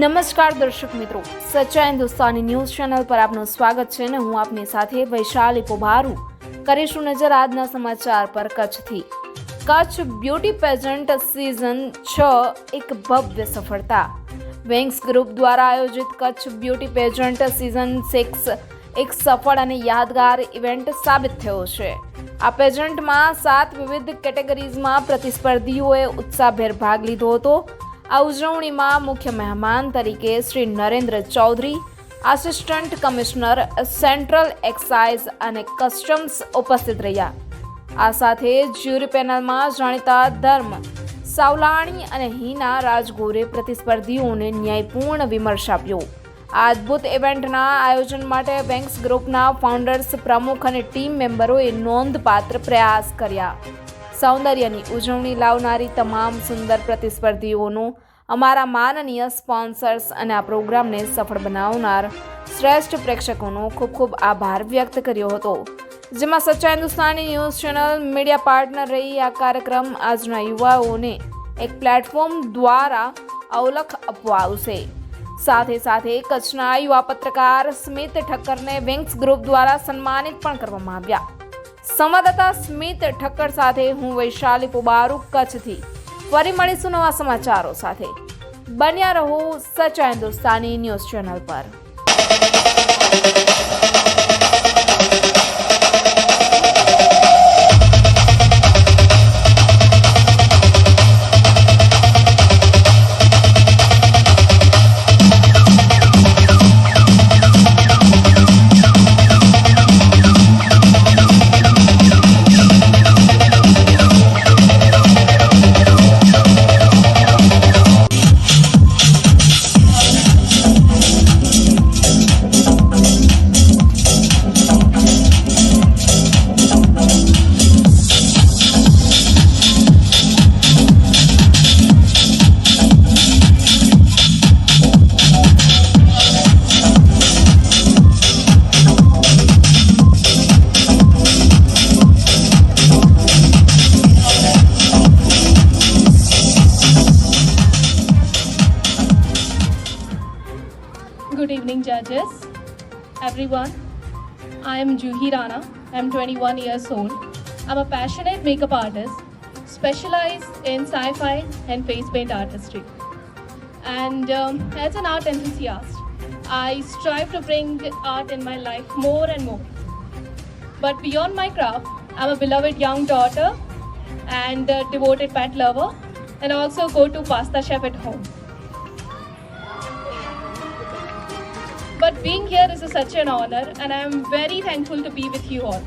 નમસ્કાર દર્શક મિત્રો, સચ્ચા હિન્દુસ્તાની ન્યૂઝ ચેનલ પર આપનું સ્વાગત છે ને હું આપની સાથે વૈશાલી પોભારું. કરીશું નજર આજના સમાચાર પર. કચ્છથી કચ્છ બ્યુટી પેજન્ટ સિઝન 6 એક ભવ્ય સફળતા. વેંગ્સ ગ્રુપ દ્વારા આયોજિત કચ્છ બ્યુટી પેજન્ટ સિઝન 6 એક સફળ અને યાદગાર ઇવેન્ટ સાબિત થયો છે. આ પેજન્ટમાં 7 વિવિધ કેટેગરીઝમાં પ્રતિસ્પર્ધીઓએ ઉત્સાહભેર ભાગ લીધો હતો. આ ઉજવણીમાં મુખ્ય મહેમાન તરીકે Shri Narendra Chaudhary, assistant commissioner central excise અને કસ્ટમ્સ ઉપસ્થિત રહ્યા. આ સાથે જ્યુરી પેનલમાં જાણીતા ધર્મ સાવલાણી અને હિના રાજગોરે પ્રતિસ્પર્ધીઓને ન્યાયપૂર્ણ વિમર્શ આપ્યો. આ અદ્ભુત ઇવેન્ટના આયોજન માટે વેંગ્સ ગ્રુપના ફાઉન્ડર્સ, પ્રમુખ અને ટીમ મેમ્બરોએ નોંધપાત્ર પ્રયાસ કર્યા. સૌંદર્યની ઉજવણી લાવનારી તમામ સુંદર પ્રતિસ્પર્ધીઓનો અમારા માનનીય સ્પોન્સર્સ અને આ પ્રોગ્રામને સફળ બનાવનાર શ્રેષ્ઠ પ્રેક્ષકોનો ખૂબ ખૂબ આભાર વ્યક્ત કર્યો હતો. જેમાં Sachcha Hindustani news channel media partner રહી આ કાર્યક્રમ આજના યુવાઓને એક પ્લેટફોર્મ દ્વારા અવલખ આપવા આવશે. સાથે સાથે કચ્છના યુવા પત્રકાર સ્મિત ઠક્કરને વેંગ્સ ગ્રુપ દ્વારા સન્માનિત પણ કરવામાં આવ્યા. સંવાદદાતા સ્મિત ઠક્કર સાથે હું વૈશાલી પોબારું, કચ્છથી. ફરી મળીશું નવા સમાચારો સાથે. બન્યા રહો સચ્ચા હિન્દુસ્તાની ન્યૂઝ ચેનલ પર. Good evening, judges, everyone. I am Juhi Rana. I am 21 years old. I'm a passionate makeup artist, specialized in sci-fi and face paint artistry. And as an art enthusiast, I strive to bring art in my life more and more. But beyond my craft, I'm a beloved young daughter and a devoted pet lover, and also go-to pasta chef at home. But being here is such an honor, and I am very thankful to be with you all.